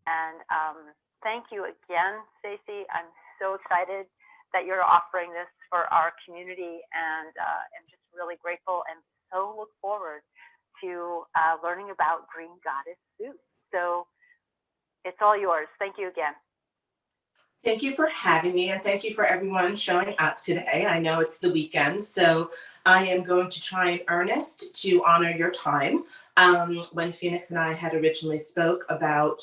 And thank you again, Stacey. I'm so excited that you're offering this for our community, and I'm just really grateful and so look forward to learning about Green Goddess Soup. So it's all yours. Thank you again. Thank you for having me, and thank you for everyone showing up today. I know it's the weekend, so I am going to try in earnest to honor your time. When Phoenix and I had originally spoke about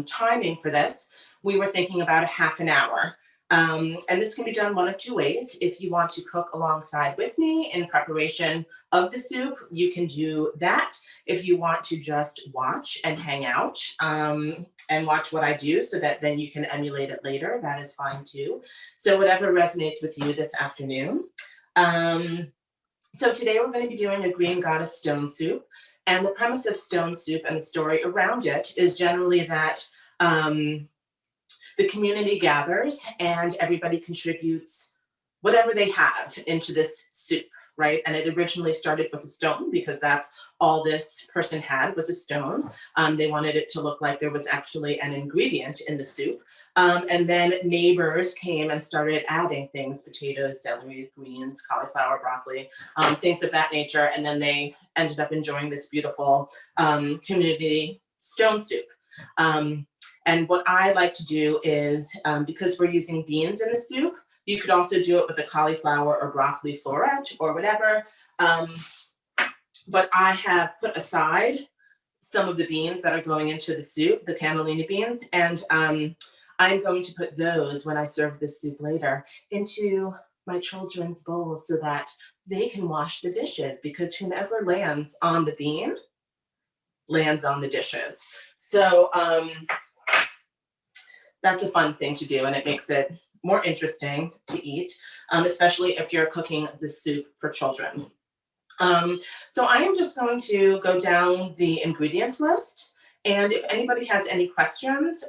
timing for this, we were thinking about a half an hour. And this can be done one of two ways. If you want to cook alongside with me in preparation of the soup, you can do that. If you want to just watch and hang out and watch what I do so that then you can emulate it later, that is fine too. So whatever resonates with you this afternoon. So today we're going to be doing a Green Goddess stone soup. And the premise of stone soup and the story around it is generally that the community gathers and everybody contributes whatever they have into this soup, right? And it originally started with a stone because that's all this person had was a stone. They wanted it to look like there was actually an ingredient in the soup. And then neighbors came and started adding things, potatoes, celery, greens, cauliflower, broccoli, things of that nature. And then they ended up enjoying this beautiful community stone soup. And what I like to do is, because we're using beans in the soup, you could also do it with a cauliflower or broccoli floret or whatever. But I have put aside some of the beans that are going into the soup, the cannellini beans, and I'm going to put those, when I serve this soup later, into my children's bowls so that they can wash the dishes, because whomever lands on the bean lands on the dishes. So that's a fun thing to do, and it makes it more interesting to eat, especially if you're cooking the soup for children. So I am just going to go down the ingredients list, and if anybody has any questions,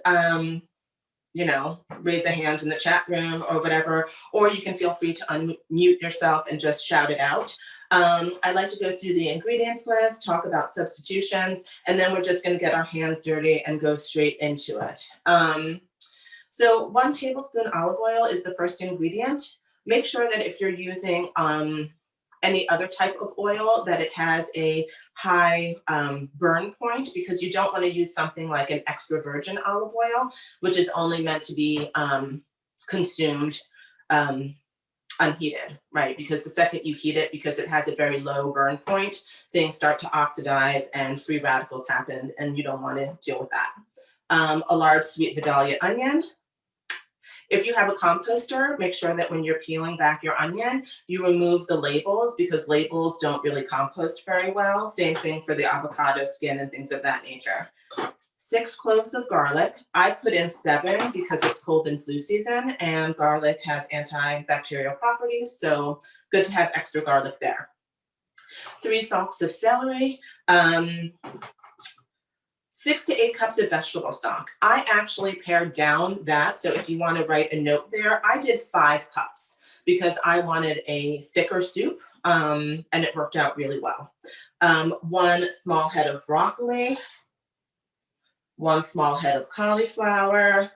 you know, raise a hand in the chat room or whatever, or you can feel free to unmute yourself and just shout it out. I like to go through the ingredients list, talk about substitutions, and then we're just going to get our hands dirty and go straight into it. So 1 tablespoon olive oil is the first ingredient. Make sure that if you're using any other type of oil, that it has a high burn point, because you don't want to use something like an extra virgin olive oil, which is only meant to be consumed unheated, right? Because the second you heat it, because it has a very low burn point, things start to oxidize and free radicals happen, and you don't want to deal with that. A large sweet Vidalia onion. If you have a composter, make sure that when you're peeling back your onion, you remove the labels, because labels don't really compost very well. Same thing for the avocado skin and things of that nature. 6 cloves of garlic. I put in 7 because it's cold and flu season, and garlic has antibacterial properties, so good to have extra garlic there. 3 stalks of celery. 6 to 8 cups of vegetable stock. I actually pared down that, so if you want to write a note there, I did 5 cups because I wanted a thicker soup, and it worked out really well. 1 small head of broccoli, 1 small head of cauliflower.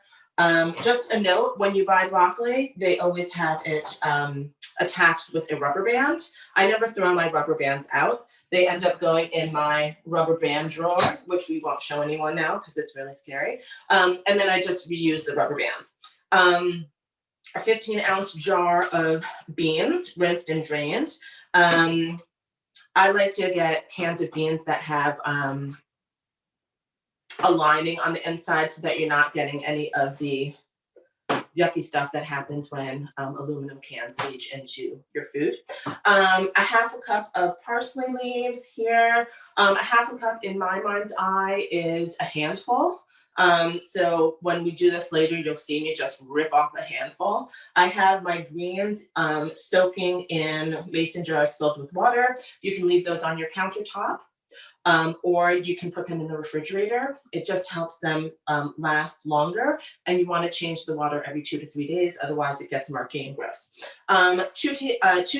Just a note, when you buy broccoli, they always have it attached with a rubber band. I never throw my rubber bands out. They end up going in my rubber band drawer, which we won't show anyone now because it's really scary. And then I just reuse the rubber bands. A 15-ounce jar of beans, rinsed and drained. I like to get cans of beans that have a lining on the inside so that you're not getting any of the yucky stuff that happens when aluminum cans leach into your food. A half a cup of parsley leaves here. A half a cup in my mind's eye is a handful. So when we do this later, you'll see me just rip off a handful. I have my greens soaking in mason jars filled with water. You can leave those on your countertop. or you can put them in the refrigerator. It just helps them last longer, and you want to change the water every 2 to 3 days, otherwise it gets murky and gross. 2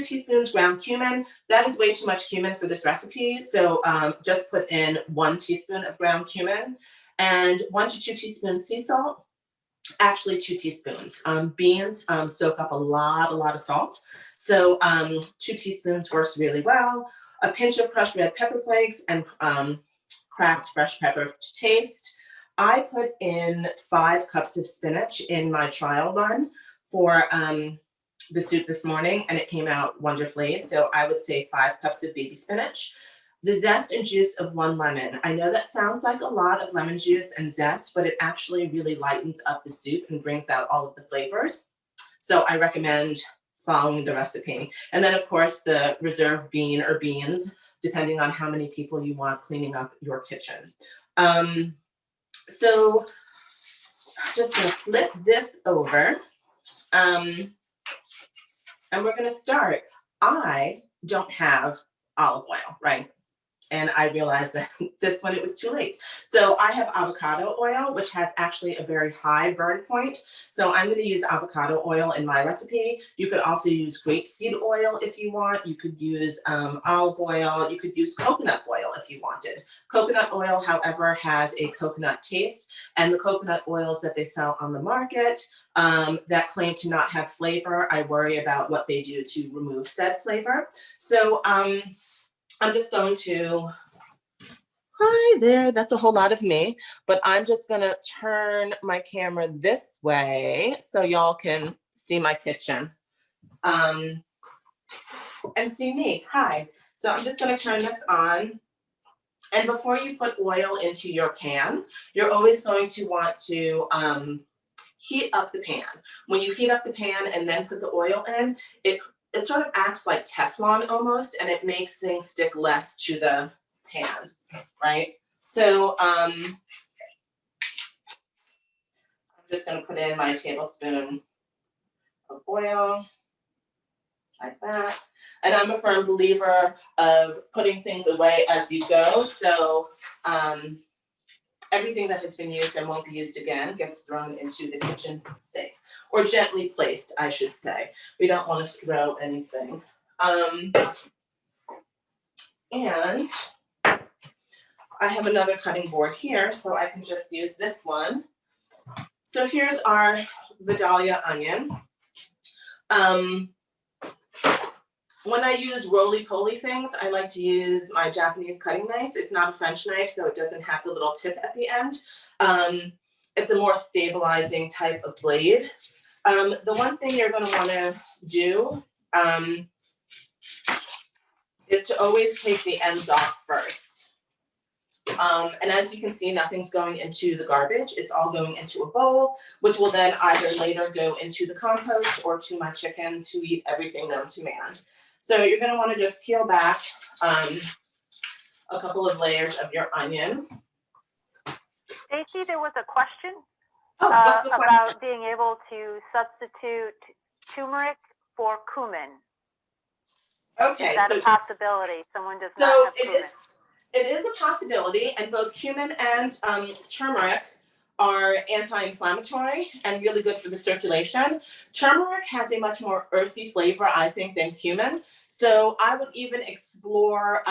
teaspoons ground cumin. That is way too much cumin for this recipe, so just put in 1 teaspoon of ground cumin, and 1 to 2 teaspoons sea salt. Actually 2 teaspoons. Beans soak up a lot of salt. So 2 teaspoons works really well. A pinch of crushed red pepper flakes and cracked fresh pepper to taste. I put in 5 cups of spinach in my trial run for the soup this morning, and it came out wonderfully. So I would say 5 cups of baby spinach. The zest and juice of 1 lemon. I know that sounds like a lot of lemon juice and zest, but it actually really lightens up the soup and brings out all of the flavors. So I recommend following the recipe. And then of course the reserve bean or beans, depending on how many people you want cleaning up your kitchen. So I'm just gonna flip this over. And we're gonna start. I don't have olive oil, right? And I realized that this one, it was too late. So I have avocado oil, which has actually a very high burn point. So I'm going to use avocado oil in my recipe. You could also use grapeseed oil if you want. You could use olive oil. You could use coconut oil if you wanted. Coconut oil, however, has a coconut taste. And the coconut oils that they sell on the market that claim to not have flavor, I worry about what they do to remove said flavor. So I'm just going to, hi there, that's a whole lot of me, but I'm just gonna turn my camera this way so y'all can see my kitchen and see me, hi. So I'm just gonna turn this on. And before you put oil into your pan, you're always going to want to heat up the pan. When you heat up the pan and then put the oil in, it sort of acts like Teflon almost, and it makes things stick less to the pan, right? So I'm just gonna put in my tablespoon of oil, like that. And I'm a firm believer of putting things away as you go. So everything that has been used and won't be used again gets thrown into the kitchen sink, or gently placed, I should say. We don't want to throw anything. And I have another cutting board here, so I can just use this one. So here's our Vidalia onion. When I use roly-poly things, I like to use my Japanese cutting knife. It's not a French knife, so it doesn't have the little tip at the end. It's a more stabilizing type of blade. The one thing you're gonna wanna do is to always take the ends off first. And as you can see, nothing's going into the garbage. It's all going into a bowl, which will then either later go into the compost or to my chickens who eat everything known to man. So you're gonna wanna just peel back a couple of layers of your onion. Stacey, there was a question What's the question? about being able to substitute turmeric for cumin. Okay, Is that so a possibility? Someone does not have cumin. It is a possibility, and both cumin and turmeric are anti-inflammatory and really good for the circulation. Turmeric has a much more earthy flavor, I think, than cumin. So I would even explore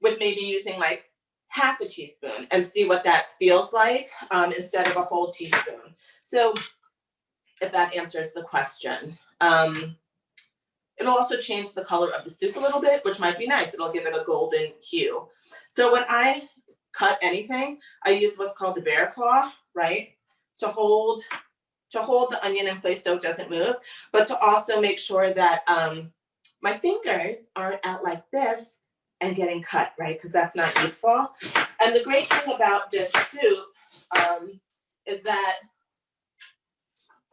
with maybe using like half a teaspoon and see what that feels like instead of a whole teaspoon. So if that answers the question. It'll also change the color of the soup a little bit, which might be nice. It'll give it a golden hue. So when I cut anything, I use what's called the bear claw, right? To hold the onion in place so it doesn't move, but to also make sure that my fingers aren't out like this and getting cut, right? Because that's not useful. And the great thing about this soup is that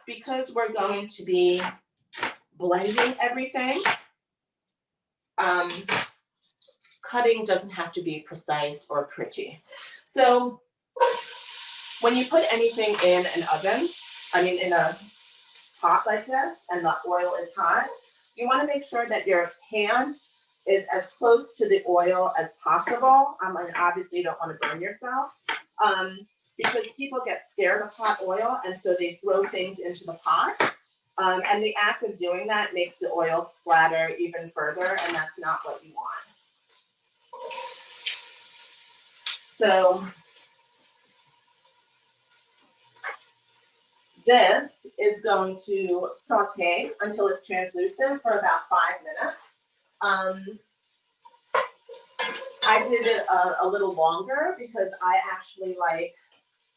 because we're going to be blending everything, cutting doesn't have to be precise or pretty. So when you put anything in an oven, in a pot like this, and the oil is hot, you want to make sure that your hand is as close to the oil as possible. And obviously you don't want to burn yourself. Because people get scared of hot oil, and so they throw things into the pot. And the act of doing that makes the oil splatter even further, and that's not what you want. So this is going to saute until it's translucent for about 5 minutes. I did it a little longer because I actually like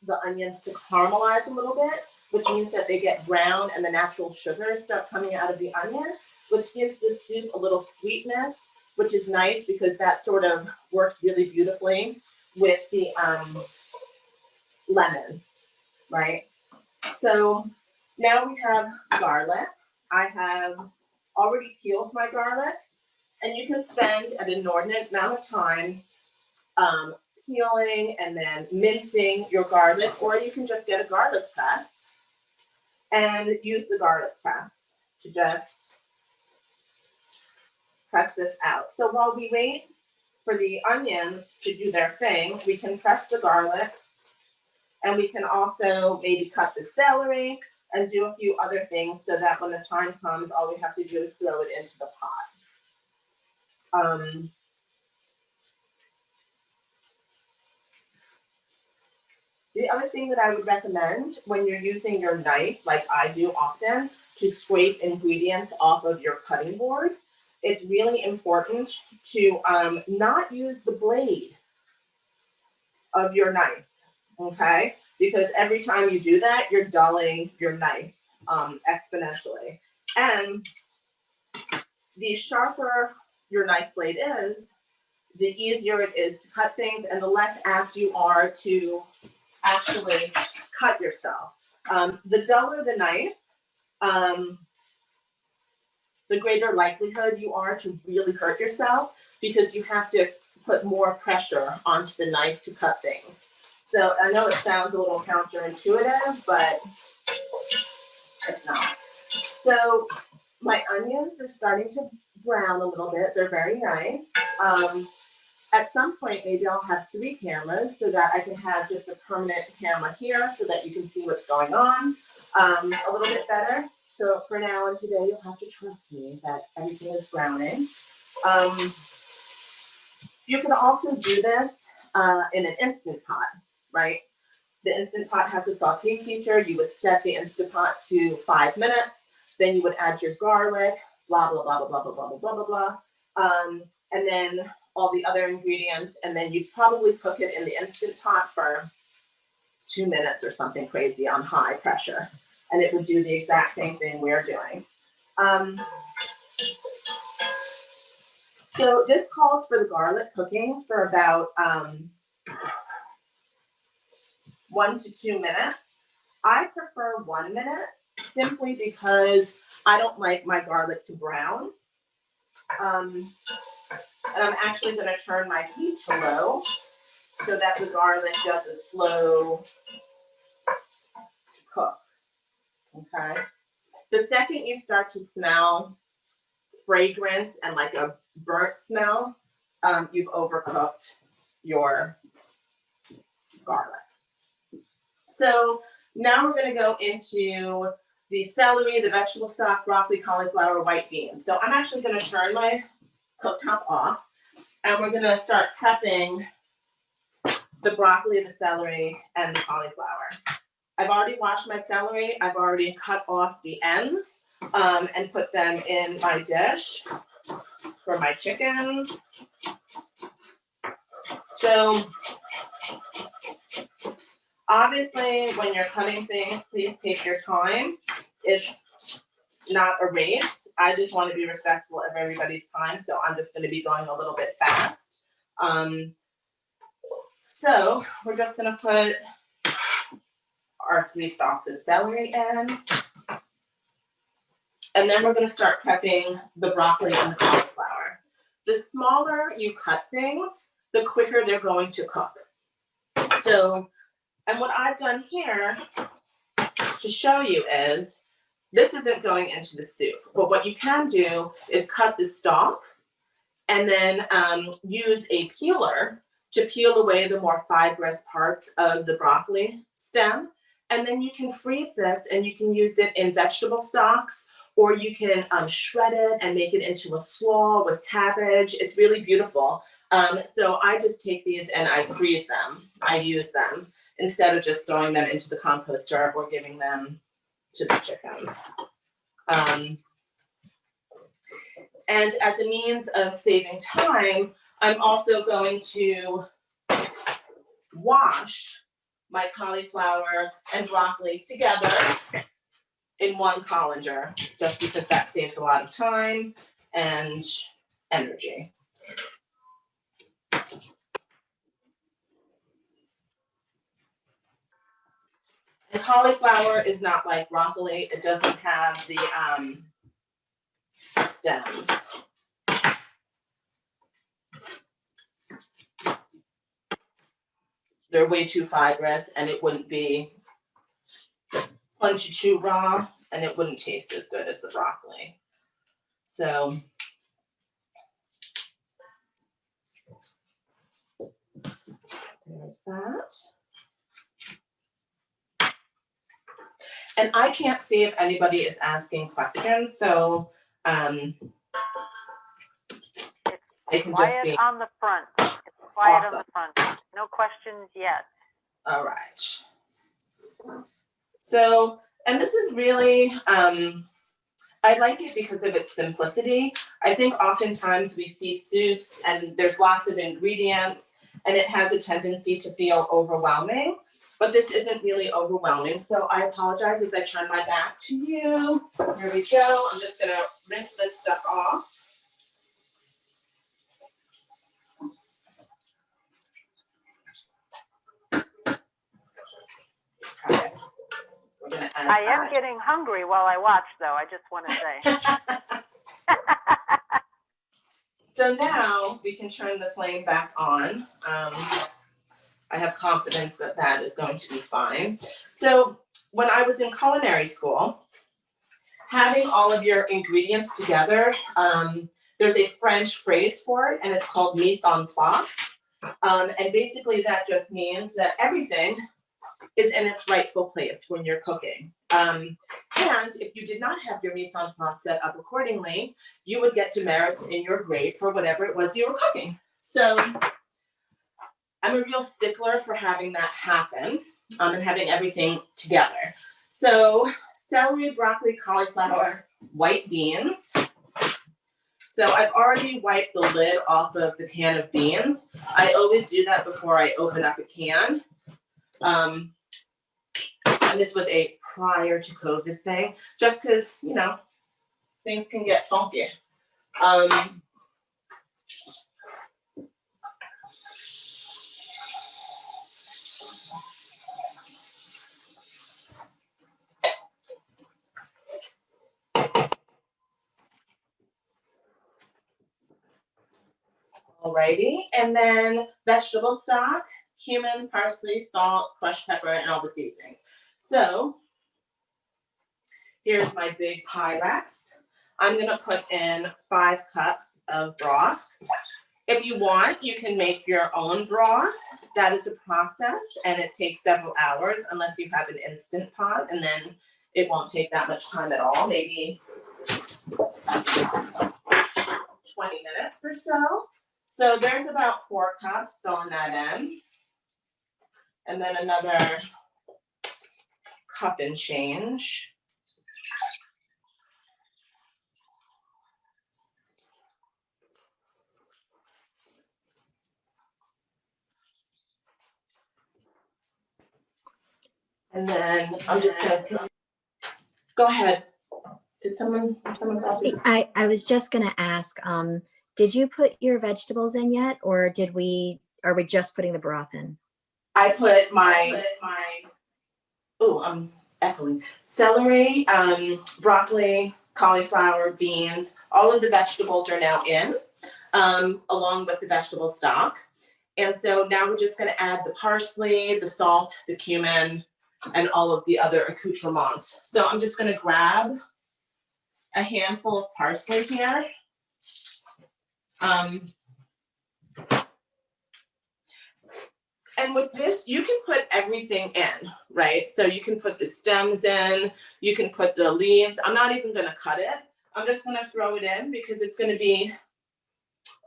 the onions to caramelize a little bit, which means that they get brown and the natural sugars start coming out of the onion, which gives the soup a little sweetness, which is nice because that sort of works really beautifully with the lemon, right? So now we have garlic. I have already peeled my garlic, and you can spend an inordinate amount of time peeling and then mincing your garlic, or you can just get a garlic press and use the garlic press to just press this out. So while we wait for the onions to do their thing, we can press the garlic, and we can also maybe cut the celery and do a few other things so that when the time comes, all we have to do is throw it into the pot. The other thing that I would recommend when you're using your knife, like I do often, to scrape ingredients off of your cutting board, it's really important to not use the blade of your knife, okay? Because every time you do that, you're dulling your knife exponentially. And the sharper your knife blade is, the easier it is to cut things and the less apt you are to actually cut yourself. The duller the knife, the greater likelihood you are to really hurt yourself because you have to put more pressure onto the knife to cut things. So I know it sounds a little counterintuitive, but it's not. So my onions are starting to brown a little bit. They're very nice. At some point, maybe I'll have 3 cameras so that I can have just a permanent camera here so that you can see what's going on a little bit better. So for now and today, you'll have to trust me that everything is browning. You can also do this in an Instant Pot, right? The Instant Pot has a saute feature. You would set the Instant Pot to 5 minutes. Then you would add your garlic, blah, blah, blah, blah, blah, blah, blah, blah, blah, blah. And then all the other ingredients, and then you'd probably cook it in the Instant Pot for 2 minutes or something crazy on high pressure. And it would do the exact same thing we're doing. So this calls for the garlic cooking for about 1 to 2 minutes. I prefer 1 minute simply because I don't like my garlic to brown. And I'm actually going to turn my heat to low so that the garlic does a slow cook. Okay. The second you start to smell fragrance and like a burnt smell, you've overcooked your garlic. So now we're going to go into the celery, the vegetable stock, broccoli, cauliflower, white beans. So I'm actually going to turn my cooktop off, and we're going to start prepping the broccoli, the celery, and the cauliflower. I've already washed my celery. I've already cut off the ends and put them in my dish for my chicken. So obviously, when you're cutting things, please take your time. It's not a race. I just want to be respectful of everybody's time, so I'm just going to be going a little bit fast. So we're just going to put our 3 stalks of celery in, and then we're going to start prepping the broccoli and the cauliflower. The smaller you cut things, the quicker they're going to cook. So, and what I've done here to show you is, this isn't going into the soup, but what you can do is cut the stalk and then use a peeler to peel away the more fibrous parts of the broccoli stem. And then you can freeze this and you can use it in vegetable stocks, or you can shred it and make it into a slaw with cabbage. It's really beautiful. So I just take these and I freeze them. I use them instead of just throwing them into the composter or giving them to the chickens. And as a means of saving time, I'm also going to wash my cauliflower and broccoli together in one colander, just because that saves a lot of time and energy. And cauliflower is not like broccoli. It doesn't have the stems. They're way too fibrous, and it wouldn't be fun to chew raw, and it wouldn't taste as good as the broccoli. So there's that. And I can't see if anybody is asking questions, so I can just be on the front. It's quiet awesome. on the front. No questions yet. All right. So, and this is really, I like it because of its simplicity. I think oftentimes we see soups and there's lots of ingredients and it has a tendency to feel overwhelming, but this isn't really overwhelming. So I apologize as I turn my back to you. Here we go. I'm just gonna rinse this stuff off. Okay. We're gonna add I am getting hungry while I watch, though, I just want to say. So now we can turn the flame back on. I have confidence that that is going to be fine. So when I was in culinary school, having all of your ingredients together, there's a French phrase for it, and it's called mise en place. And basically that just means that everything is in its rightful place when you're cooking. And if you did not have your mise en place set up accordingly, you would get demerits in your grade for whatever it was you were cooking. So I'm a real stickler for having that happen and having everything together. So celery, broccoli, cauliflower, white beans. So I've already wiped the lid off of the can of beans. I always do that before I open up a can. And this was a prior to COVID thing, just because, you know, things can get funky. Alrighty, and then vegetable stock, cumin, parsley, salt, crushed pepper, and all the seasonings. So here's my big Pyrex. I'm gonna put in 5 cups of broth. If you want, you can make your own broth. That is a process, and it takes several hours unless you have an Instant Pot, and then it won't take that much time at all, maybe 20 minutes or so. So there's about 4 cups, throwing that in. And then another cup and change. And then I'm just gonna, go ahead. Did someone call me? I was just gonna ask, did you put your vegetables in yet, or are we just putting the broth in? I put my I'm echoing. Celery, broccoli, cauliflower, beans, all of the vegetables are now in, along with the vegetable stock. And so now we're just gonna add the parsley, the salt, the cumin, and all of the other accoutrements. So I'm just gonna grab a handful of parsley here. And with this, you can put everything in, right? So you can put the stems in, you can put the leaves. I'm not even gonna cut it. I'm just gonna throw it in because it's gonna be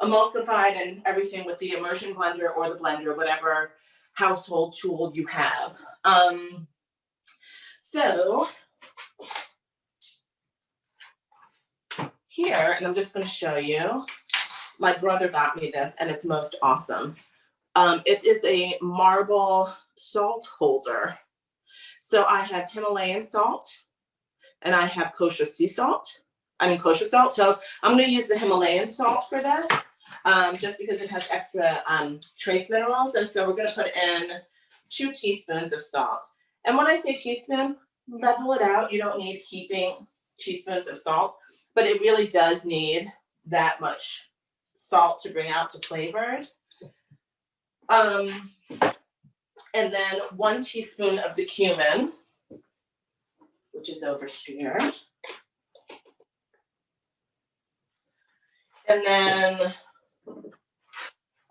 emulsified and everything with the immersion blender or the blender, whatever household tool you have. So here, and I'm just gonna show you, my brother got me this and it's most awesome. It is a marble salt holder. So I have Himalayan salt and I have kosher salt. So I'm gonna use the Himalayan salt for this, just because it has extra trace minerals. And so we're gonna put in 2 teaspoons of salt. And when I say teaspoon, level it out. You don't need heaping teaspoons of salt, but it really does need that much salt to bring out the flavors. And then 1 teaspoon of the cumin, which is over here. And then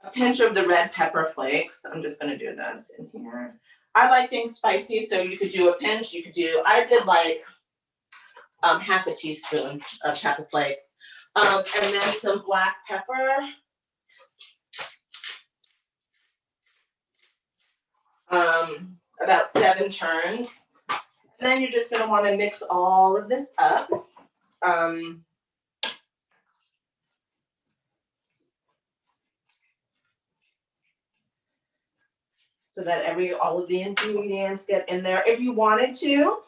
a pinch of the red pepper flakes. I'm just gonna do this in here. I like things spicy, so you could do a pinch, I did like half a teaspoon of pepper flakes. And then some black pepper. About 7 turns. And then you're just gonna wanna mix all of this up. So that all of the ingredients get in there. If you wanted to,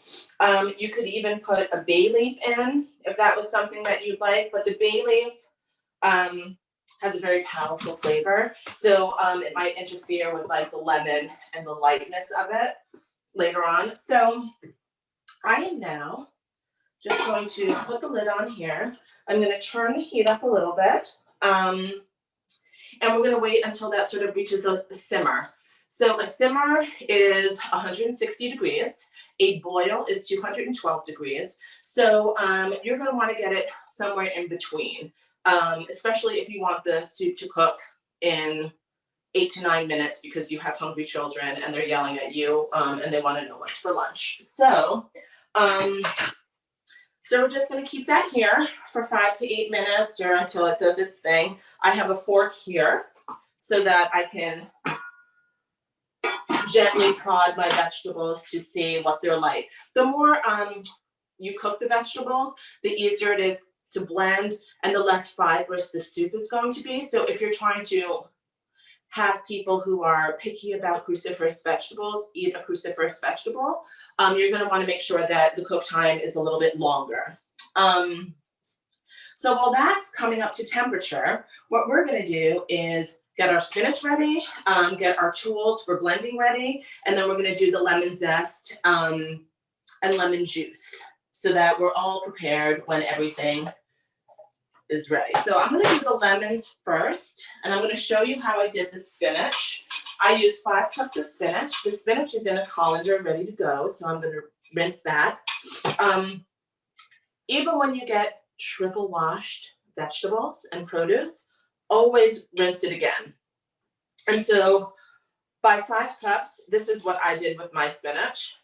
you could even put a bay leaf in, if that was something that you'd like, but the bay leaf has a very powerful flavor. So it might interfere with like the lemon and the lightness of it later on. So I am now just going to put the lid on here. I'm gonna turn the heat up a little bit. And we're gonna wait until that sort of reaches a simmer. So a simmer is 160 degrees. A boil is 212 degrees. So you're gonna wanna get it somewhere in between, especially if you want the soup to cook in 8 to 9 minutes because you have hungry children and they're yelling at you and they wanna know what's for lunch. So we're just gonna keep that here for 5 to 8 minutes or until it does its thing. I have a fork here so that I can gently prod my vegetables to see what they're like. The more you cook the vegetables, the easier it is to blend and the less fibrous the soup is going to be. So if you're trying to have people who are picky about cruciferous vegetables eat a cruciferous vegetable, you're gonna wanna make sure that the cook time is a little bit longer. So while that's coming up to temperature, what we're gonna do is get our spinach ready, get our tools for blending ready, and then we're gonna do the lemon zest and lemon juice so that we're all prepared when everything is ready. So I'm gonna do the lemons first, and I'm gonna show you how I did the spinach. I used 5 cups of spinach. The spinach is in a colander ready to go, so I'm gonna rinse that. Even when you get triple washed vegetables and produce, always rinse it again. And so by 5 cups, this is what I did with my spinach.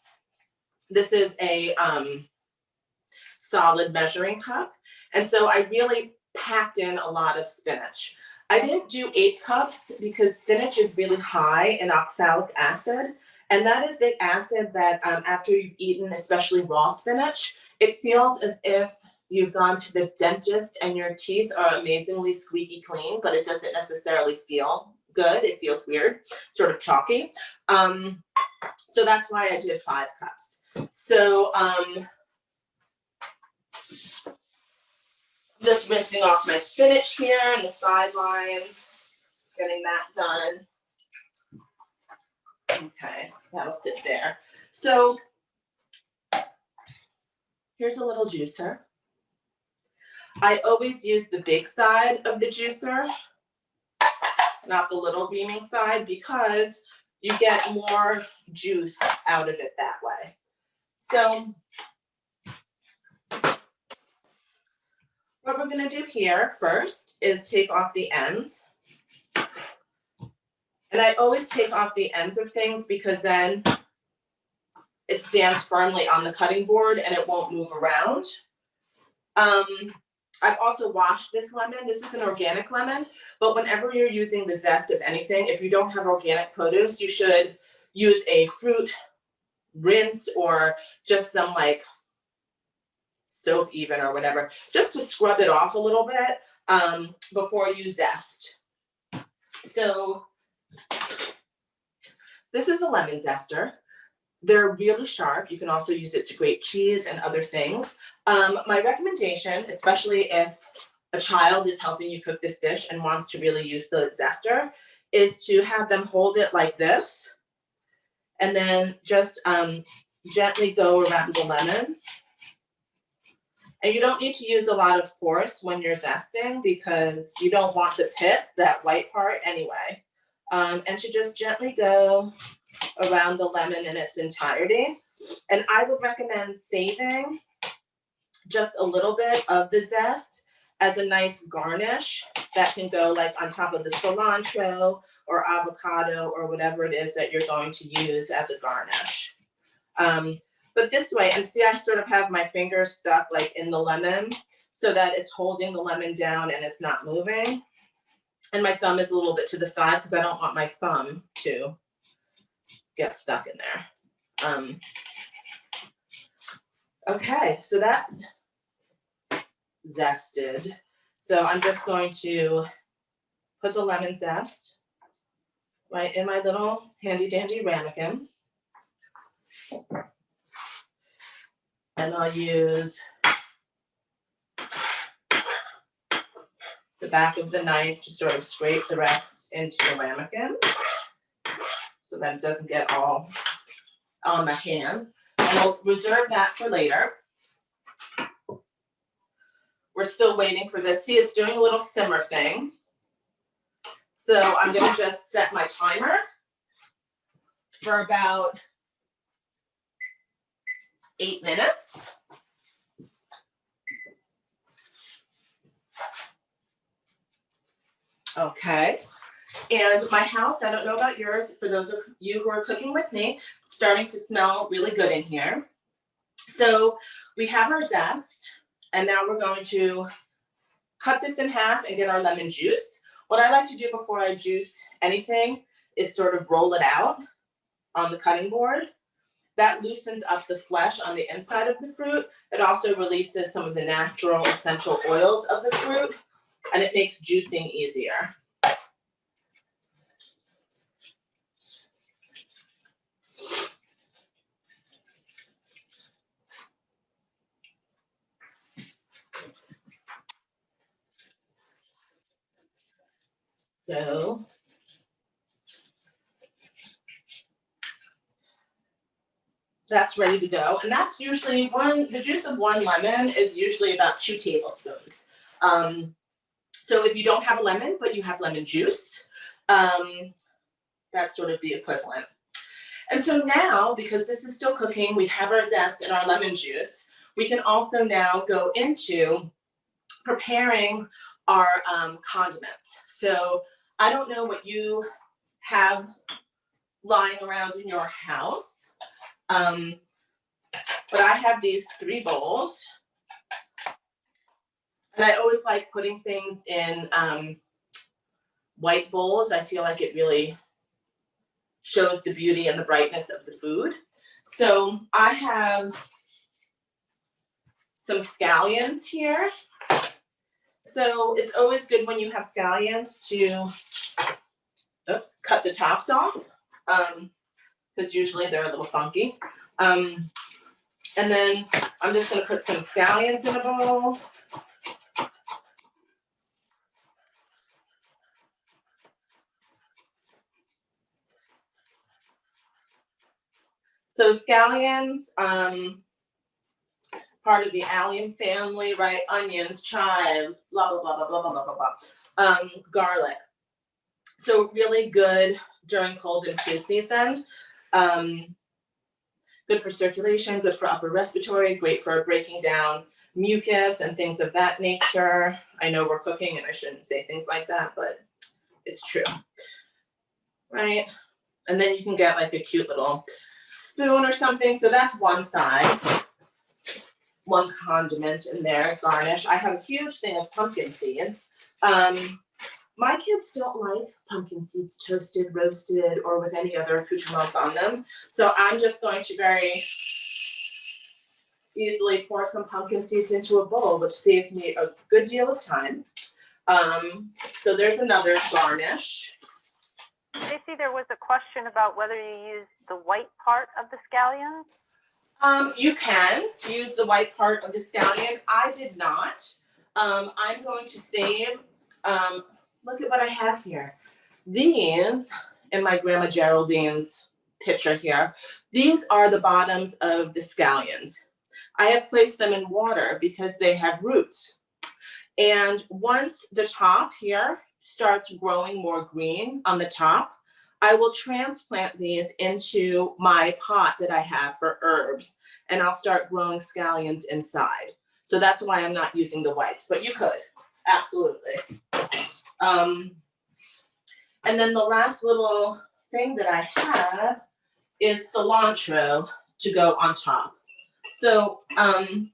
This is a solid measuring cup. And so I really packed in a lot of spinach. I didn't do 8 cups because spinach is really high in oxalic acid. And that is the acid that after you've eaten, especially raw spinach, it feels as if you've gone to the dentist and your teeth are amazingly squeaky clean, but it doesn't necessarily feel good. It feels weird, sort of chalky. So that's why I did 5 cups. So just rinsing off my spinach here and the sidelines, getting that done. Okay, that'll sit there. So here's a little juicer. I always use the big side of the juicer, not the little beaming side, because you get more juice out of it that way. So what we're we're gonna do here first is take off the ends. And I always take off the ends of things because then it stands firmly on the cutting board and it won't move around. I've also washed this lemon. This is an organic lemon, but whenever you're using the zest of anything, if you don't have organic produce, you should use a fruit rinse or just some like soap even or whatever, just to scrub it off a little bit before you zest. So this is a lemon zester. They're really sharp. You can also use it to grate cheese and other things. My recommendation, especially if a child is helping you cook this dish and wants to really use the zester, is to have them hold it like this and then just gently go around the lemon. And you don't need to use a lot of force when you're zesting because you don't want the pith, that white part anyway. And to just gently go around the lemon in its entirety. And I would recommend saving just a little bit of the zest as a nice garnish that can go like on top of the cilantro or avocado or whatever it is that you're going to use as a garnish. But this way, and see, I sort of have my finger stuck like in the lemon so that it's holding the lemon down and it's not moving. And my thumb is a little bit to the side because I don't want my thumb to get stuck in there. Okay, so that's zested. So I'm just going to put the lemon zest right in my little handy dandy ramekin. And I'll use the back of the knife to sort of scrape the rest into the ramekin so that it doesn't get all on my hands. And we'll reserve that for later. We're still waiting for this. See, it's doing a little simmer thing. So I'm gonna just set my timer for about 8 minutes. Okay. And my house, I don't know about yours, for those of you who are cooking with me, it's starting to smell really good in here. So we have our zest, and now we're going to cut this in half and get our lemon juice. What I like to do before I juice anything is sort of roll it out on the cutting board. That loosens up the flesh on the inside of the fruit. It also releases some of the natural essential oils of the fruit, and it makes juicing easier. So that's ready to go. And that's usually the juice of one lemon is usually about 2 tablespoons. So if you don't have a lemon, but you have lemon juice, that's sort of the equivalent. And so now, because this is still cooking, we have our zest and our lemon juice, we can also now go into preparing our condiments. So I don't know what you have lying around in your house, but I have these 3 bowls. And I always like putting things in white bowls. I feel like it really shows the beauty and the brightness of the food. So I have some scallions here. So it's always good when you have scallions to, cut the tops off, because usually they're a little funky. And then I'm just gonna put some scallions in a bowl. So scallions, part of the allium family, right? Onions, chives, blah, blah, blah, blah, blah, blah, blah, blah. Garlic. So really good during cold and flu season. Good for circulation, good for upper respiratory, great for breaking down mucus and things of that nature. I know we're cooking and I shouldn't say things like that, but it's true, right? And then you can get like a cute little spoon or something. So that's one side, one condiment in there, garnish. I have a huge thing of pumpkin seeds. My kids don't like pumpkin seeds toasted, roasted, or with any other accoutrements on them. So I'm just going to very easily pour some pumpkin seeds into a bowl, which saves me a good deal of time. So there's another garnish. Stacey, there was a question about whether you use the white part of the scallions. You can use the white part of the scallion. I did not. I'm going to save, look at what I have here. These, in my Grandma Geraldine's picture here, these are the bottoms of the scallions. I have placed them in water because they have roots. And once the top here starts growing more green on the top, I will transplant these into my pot that I have for herbs, and I'll start growing scallions inside. So that's why I'm not using the whites, but you could, absolutely. And then the last little thing that I have is cilantro to go on top. So I'm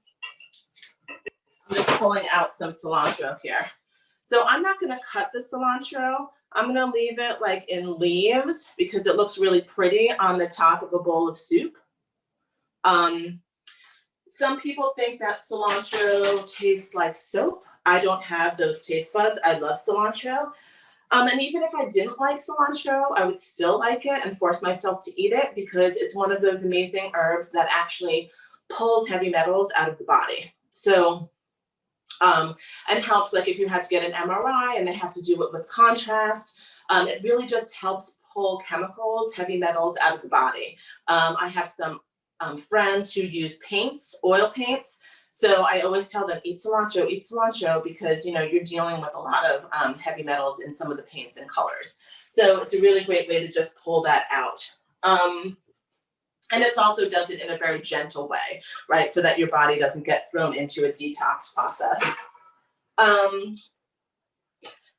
just pulling out some cilantro here. So I'm not gonna cut the cilantro. I'm gonna leave it like in leaves because it looks really pretty on the top of a bowl of soup. Some people think that cilantro tastes like soap. I don't have those taste buds. I love cilantro. And even if I didn't like cilantro, I would still like it and force myself to eat it because it's one of those amazing herbs that actually pulls heavy metals out of the body. So, and helps, like if you had to get an MRI and they have to do it with contrast, it really just helps pull chemicals, heavy metals out of the body. I have some friends who use paints, oil paints. So I always tell them, eat cilantro because, you know, you're dealing with a lot of heavy metals in some of the paints and colors. So it's a really great way to just pull that out. And it also does it in a very gentle way, right? So that your body doesn't get thrown into a detox process.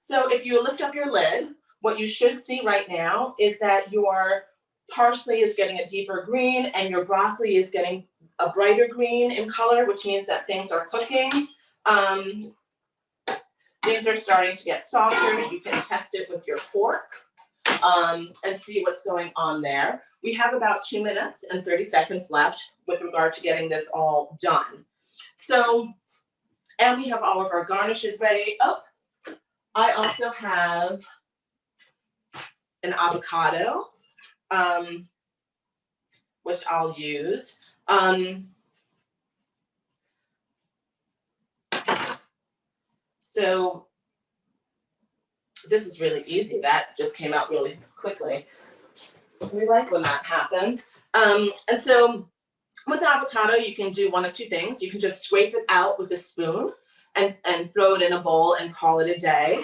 So if you lift up your lid, what you should see right now is that your parsley is getting a deeper green and your broccoli is getting a brighter green in color, which means that things are cooking. Things are starting to get softer. You can test it with your fork and see what's going on there. We have about 2 minutes and 30 seconds left with regard to getting this all done. So, and we have all of our garnishes ready. Oh, I also have an avocado, which I'll use. So this is really easy. That just came out really quickly. We like when that happens. And so with the avocado, you can do one of two things. You can just scrape it out with a spoon and throw it in a bowl and call it a day.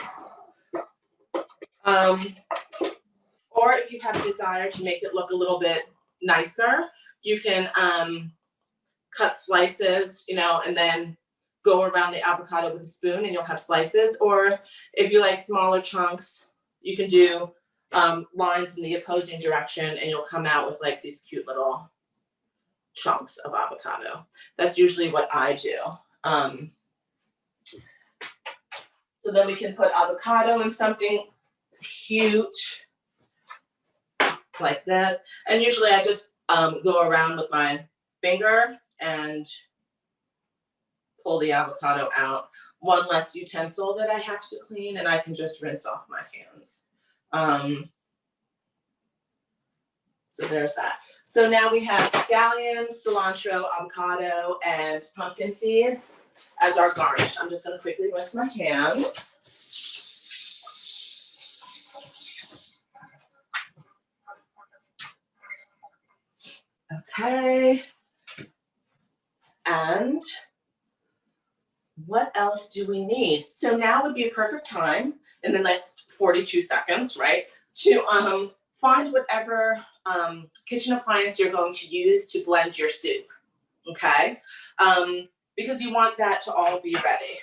Or if you have a desire to make it look a little bit nicer, you can cut slices, you know, and then go around the avocado with a spoon and you'll have slices. Or if you like smaller chunks, you can do lines in the opposing direction and you'll come out with like these cute little chunks of avocado. That's usually what I do. So then we can put avocado in something cute like this. And usually I just go around with my finger and pull the avocado out. One less utensil that I have to clean and I can just rinse off my hands. So there's that. So now we have scallions, cilantro, avocado, and pumpkin seeds as our garnish. I'm just going to quickly rinse my hands. Okay. And what else do we need? So now would be a perfect time in the next 42 seconds, right, to find whatever kitchen appliance you're going to use to blend your soup, okay? because you want that to all be ready.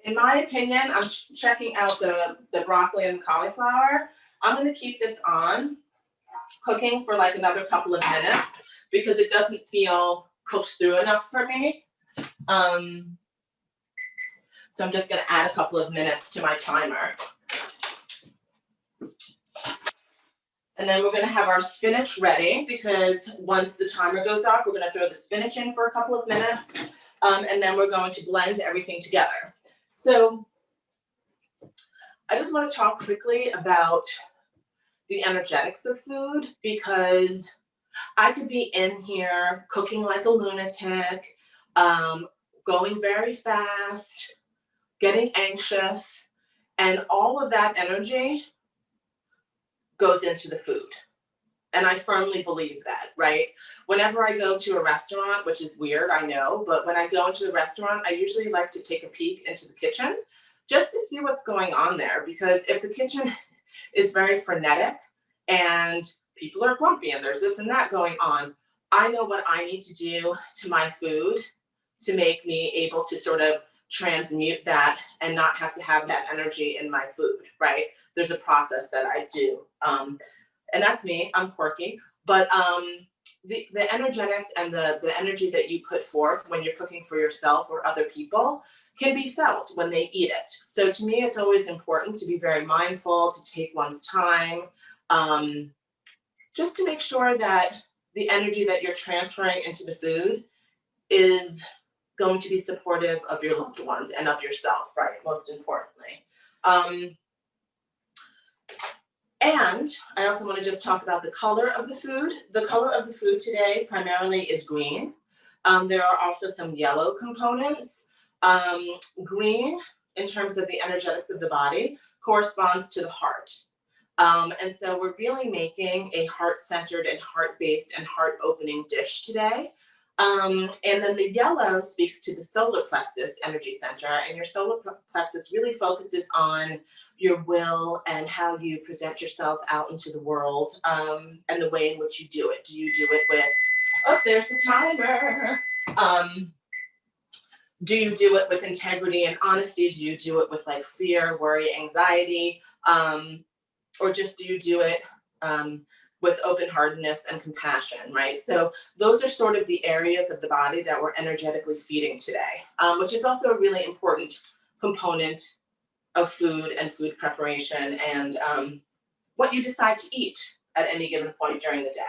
In my opinion, I'm checking out the broccoli and cauliflower. I'm gonna keep this on cooking for like another couple of minutes because it doesn't feel cooked through enough for me. So I'm just gonna add a couple of minutes to my timer. And then we're gonna have our spinach ready because once the timer goes off, we're gonna throw the spinach in for a couple of minutes. And then we're going to blend everything together. So I just want to talk quickly about the energetics of food because I could be in here cooking like a lunatic, going very fast, getting anxious, and all of that energy goes into the food. And I firmly believe that, right? Whenever I go to a restaurant, which is weird, I know, but when I go into the restaurant, I usually like to take a peek into the kitchen just to see what's going on there. Because if the kitchen is very frenetic and people are grumpy and there's this and that going on, I know what I need to do to my food to make me able to sort of transmute that and not have to have that energy in my food, right? There's a process that I do. And that's me, I'm quirky, but the energetics and the energy that you put forth when you're cooking for yourself or other people can be felt when they eat it. So to me, it's always important to be very mindful, to take one's time, just to make sure that the energy that you're transferring into the food is going to be supportive of your loved ones and of yourself, right? Most importantly. And I also want to just talk about the color of the food. The color of the food today primarily is green. There are also some yellow components. Green, in terms of the energetics of the body, corresponds to the heart. And so we're really making a heart-centered and heart-based and heart-opening dish today. And then the yellow speaks to the solar plexus energy center, and your solar plexus really focuses on your will and how you present yourself out into the world, and the way in which you do it. Do you do it with, oh, there's the timer. Do you do it with integrity and honesty? Do you do it with like fear, worry, anxiety? Or just do you do it with open-heartedness and compassion, right? So those are sort of the areas of the body that we're energetically feeding today, which is also a really important component of food and food preparation and what you decide to eat at any given point during the day.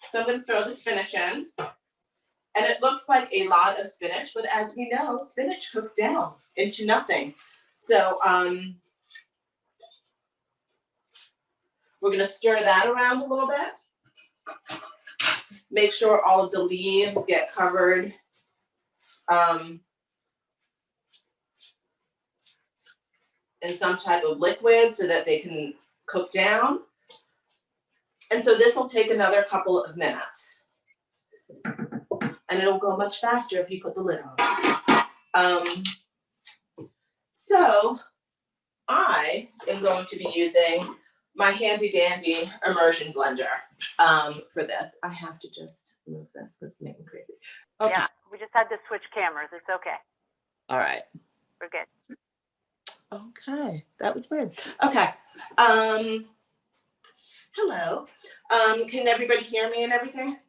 So I'm going to throw the spinach in. And it looks like a lot of spinach, but as we know, spinach cooks down into nothing. So we're going to stir that around a little bit. Make sure all of the leaves get covered in some type of liquid so that they can cook down. And so this will take another couple of minutes. And it'll go much faster if you put the lid on. So I am going to be using my handy dandy immersion blender for this. I have to just move this because it's making crazy. Okay. Yeah, we just had to switch cameras. It's okay. All right. We're good. Okay, that was weird. Okay. Hello. Can everybody hear me and everything?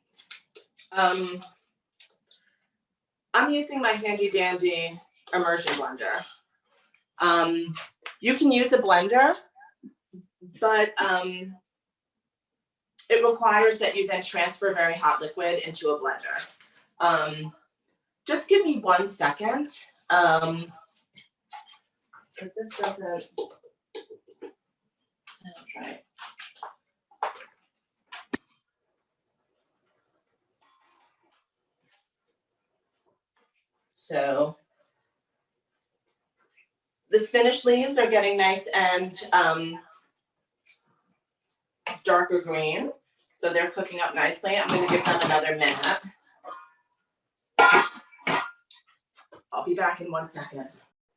I'm using my handy dandy immersion blender. You can use a blender, but it requires that you then transfer very hot liquid into a blender. Just give me 1 second, because this doesn't sound right. So the spinach leaves are getting nice and darker green. So they're cooking up nicely. I'm going to give them another minute. I'll be back in 1 second.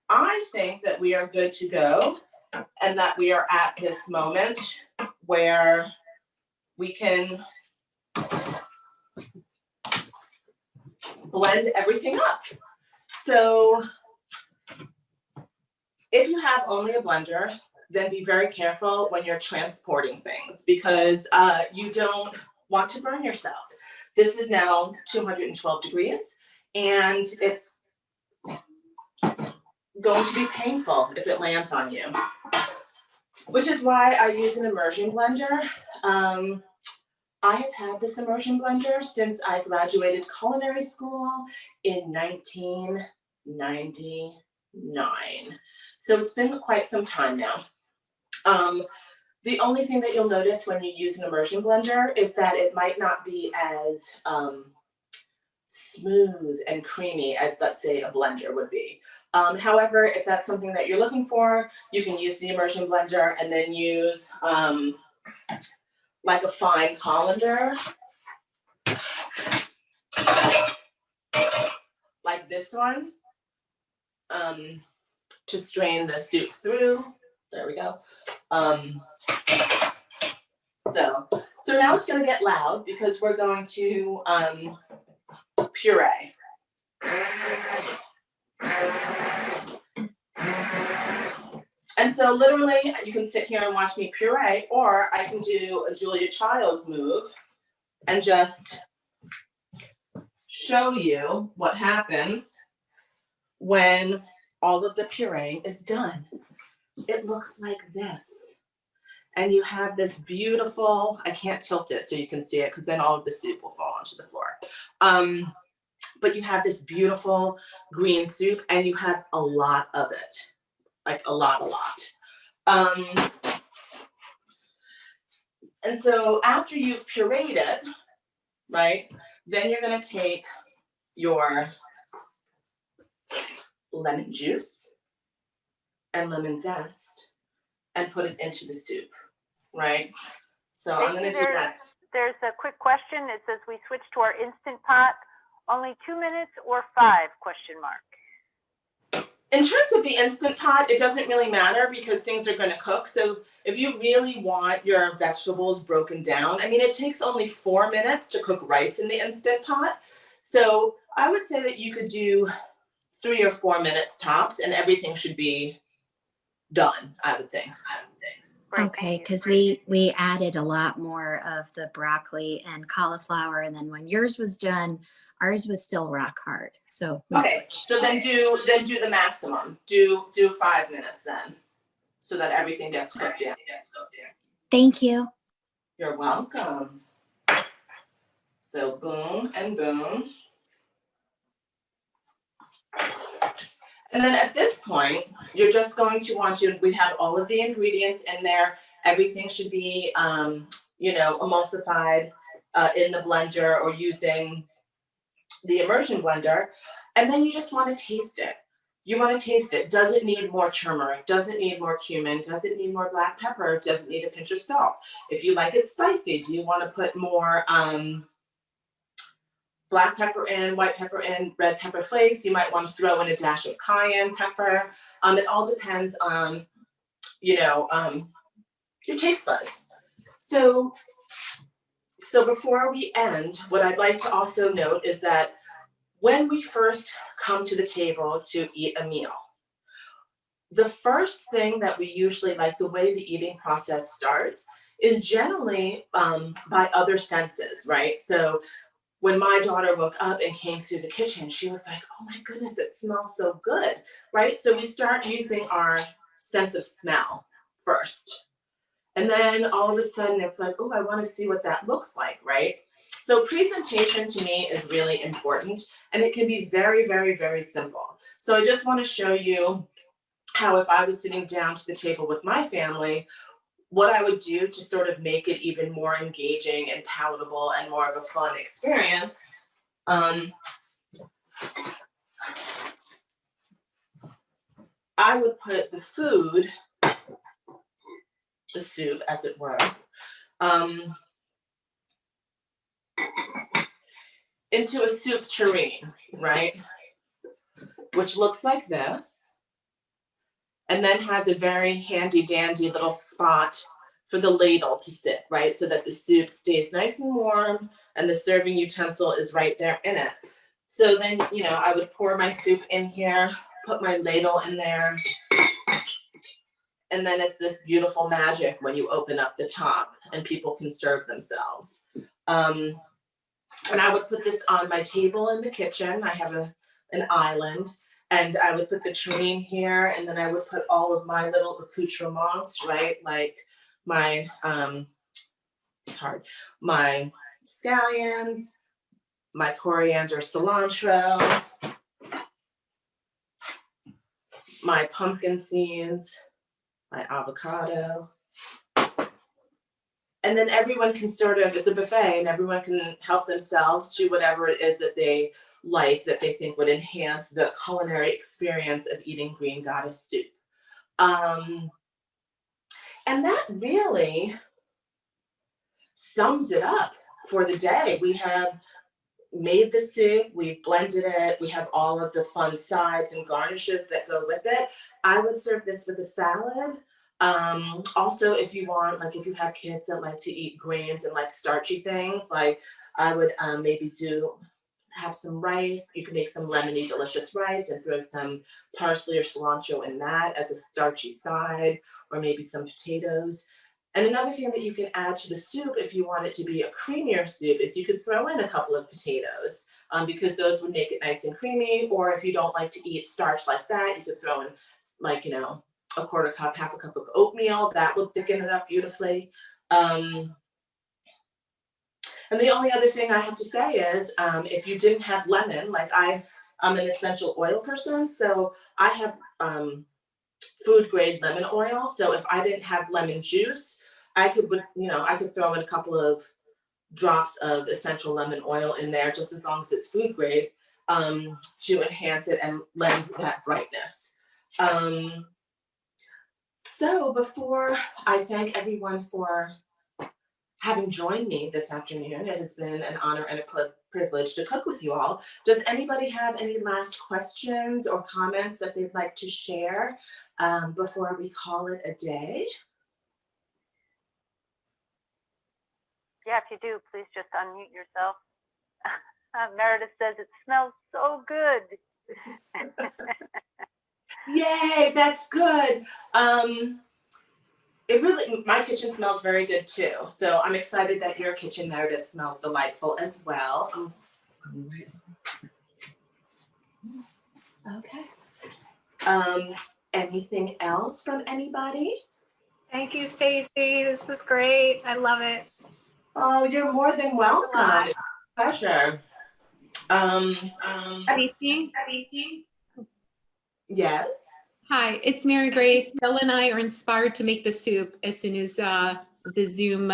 I think that we are good to go and that we are at this moment where we can blend everything up. So if you have only a blender, then be very careful when you're transporting things because you don't want to burn yourself. This is now 212 degrees and it's going to be painful if it lands on you, which is why I use an immersion blender. I have had this immersion blender since I graduated culinary school in 1999. So it's been quite some time now. The only thing that you'll notice when you use an immersion blender is that it might not be as smooth and creamy as, let's say, a blender would be. However, if that's something that you're looking for, you can use the immersion blender and then use like a fine colander, like this one, to strain the soup through. There we go. So now it's going to get loud because we're going to puree. And so literally you can sit here and watch me puree, or I can do a Julia Childs move and just show you what happens when all of the puree is done. It looks like this. And you have this beautiful, I can't tilt it so you can see it because then all of the soup will fall onto the floor. But you have this beautiful green soup and you have a lot of it, like a lot. And so after you've pureed it, right, then you're gonna take your lemon juice and lemon zest and put it into the soup, right? So I'm gonna do that. There's a quick question. It says we switch to our Instant Pot, only 2 minutes or 5, question mark. In terms of the Instant Pot, it doesn't really matter because things are gonna cook. So if you really want your vegetables broken down, I mean, it takes only 4 minutes to cook rice in the Instant Pot. So I would say that you could do 3 or 4 minutes tops and everything should be done, I would think. Okay, because we added a lot more of the broccoli and cauliflower, and then when yours was done, ours was still rock hard. So we switched. So then do the maximum. Do 5 minutes then, so that everything gets cooked in. Thank you. You're welcome. So boom and boom. And then at this point, you're just going to want to, we have all of the ingredients in there. Everything should be, emulsified in the blender or using the immersion blender. And then you just want to taste it. You want to taste it. Does it need more turmeric? Does it need more cumin? Does it need more black pepper? Does it need a pinch of salt? If you like it spicy, do you want to put more black pepper in, white pepper in, red pepper flakes? You might want to throw in a dash of cayenne pepper. It all depends on, your taste buds. So before we end, what I'd like to also note is that when we first come to the table to eat a meal, the first thing that we usually, like the way the eating process starts, is generally by other senses, right? So when my daughter woke up and came through the kitchen, she was like, oh my goodness, it smells so good, right? So we start using our sense of smell first. And then all of a sudden it's like, oh, I want to see what that looks like, right? So presentation to me is really important and it can be very, very, very simple. So I just want to show you how if I was sitting down to the table with my family, what I would do to sort of make it even more engaging and palatable and more of a fun experience. I would put the food, the soup as it were, into a soup tureen, right? Which looks like this. and then has a very handy dandy little spot for the ladle to sit, right? So that the soup stays nice and warm and the serving utensil is right there in it. So then, you know, I would pour my soup in here, put my ladle in there, and then it's this beautiful magic when you open up the top and people can serve themselves. And I would put this on my table in the kitchen. I have an island, and I would put the tureen here, and then I would put all of my little accoutrements, right? Like my, it's hard, my scallions, my coriander cilantro, my pumpkin seeds, my avocado. And then everyone can sort of, it's a buffet, and everyone can help themselves to whatever it is that they like, that they think would enhance the culinary experience of eating green goddess soup. And that really sums it up for the day. We have made the soup, we've blended it, we have all of the fun sides and garnishes that go with it. I would serve this with a salad. Also, if you want, like if you have kids that like to eat grains and like starchy things, like I would maybe have some rice. You can make some lemony delicious rice and throw some parsley or cilantro in that as a starchy side, or maybe some potatoes. And another thing that you can add to the soup if you want it to be a creamier soup is you could throw in a couple of potatoes, because those would make it nice and creamy. Or if you don't like to eat starch like that, you could throw in, like, you know, a quarter cup, half a cup of oatmeal. That would thicken it up beautifully. And the only other thing I have to say is, if you didn't have lemon, like I'm an essential oil person, so I have food grade lemon oil. So if I didn't have lemon juice, I could throw in a couple of drops of essential lemon oil in there, just as long as it's food grade, to enhance it and lend that brightness. So before I thank everyone for having joined me this afternoon, it has been an honor and a privilege to cook with you all. Does anybody have any last questions or comments that they'd like to share before we call it a day? Yeah, if you do, please just unmute yourself. Meredith says it smells so good. Yay, that's good. My kitchen smells very good too. So I'm excited that your kitchen, Meredith, smells delightful as well. Okay. Anything else from anybody? Thank you, Stacey. This was great. I love it. Oh, you're more than welcome. It's a pleasure. Stacey? Yes. Hi, it's Mary Grace. Stella and I are inspired to make the soup as soon as the Zoom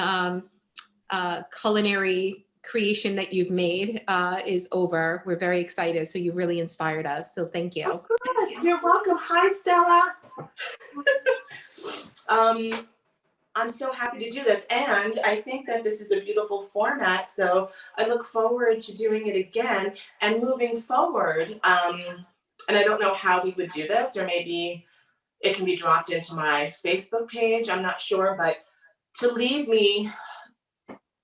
culinary creation that you've made is over. We're very excited. So you really inspired us. So thank you. Oh, good. You're welcome. Hi, Stella. I'm so happy to do this. And I think that this is a beautiful format. So I look forward to doing it again and moving forward. And I don't know how we would do this, or maybe it can be dropped into my Facebook page. I'm not sure, but to leave me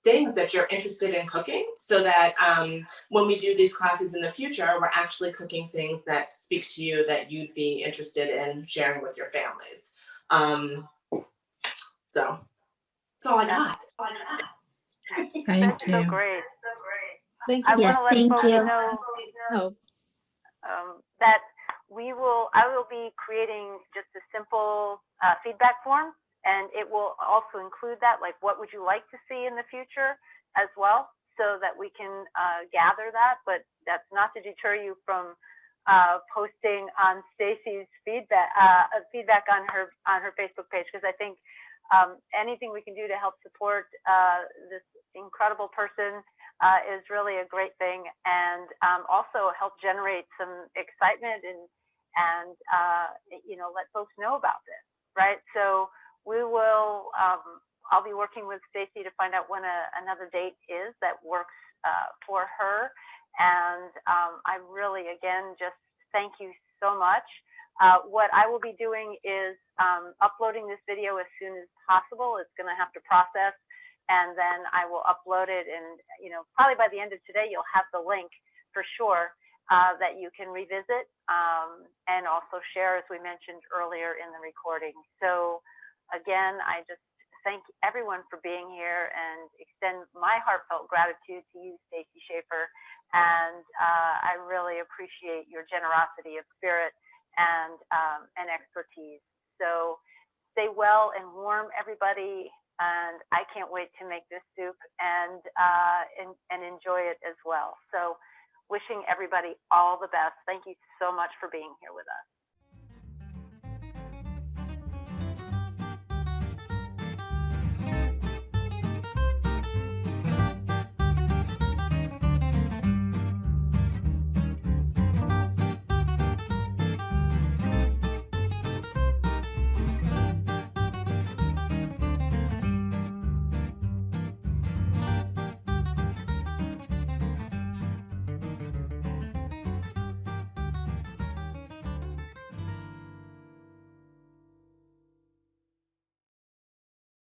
things that you're interested in cooking, so that when we do these classes in the future, we're actually cooking things that speak to you, that you'd be interested in sharing with your families. So that's all I got. Thank you. So great. Thank I you. Yes, want to let thank folks you. know Oh, that I will be creating just a simple feedback form, and it will also include that, like, what would you like to see in the future as well, so that we can gather that. But that's not to deter you from posting on Stacey's feedback on her Facebook page, because I think anything we can do to help support this incredible person is really a great thing, and also help generate some excitement and let folks know about this, right? So we will. I'll be working with Stacey to find out when another date is that works for her, and I really, again, just thank you so much What I will be doing is uploading this video as soon as possible. It's going to have to process, and then I will upload it. And probably by the end of today, you'll have the link for sure that you can revisit and also share, as we mentioned earlier in the recording. So again, I just thank everyone for being here and extend my heartfelt gratitude to you, Stacey Schaffer. And I really appreciate your generosity of spirit and expertise. So stay well and warm, everybody. And I can't wait to make this soup and enjoy it as well. So wishing everybody all the best. Thank you so much for being here with us.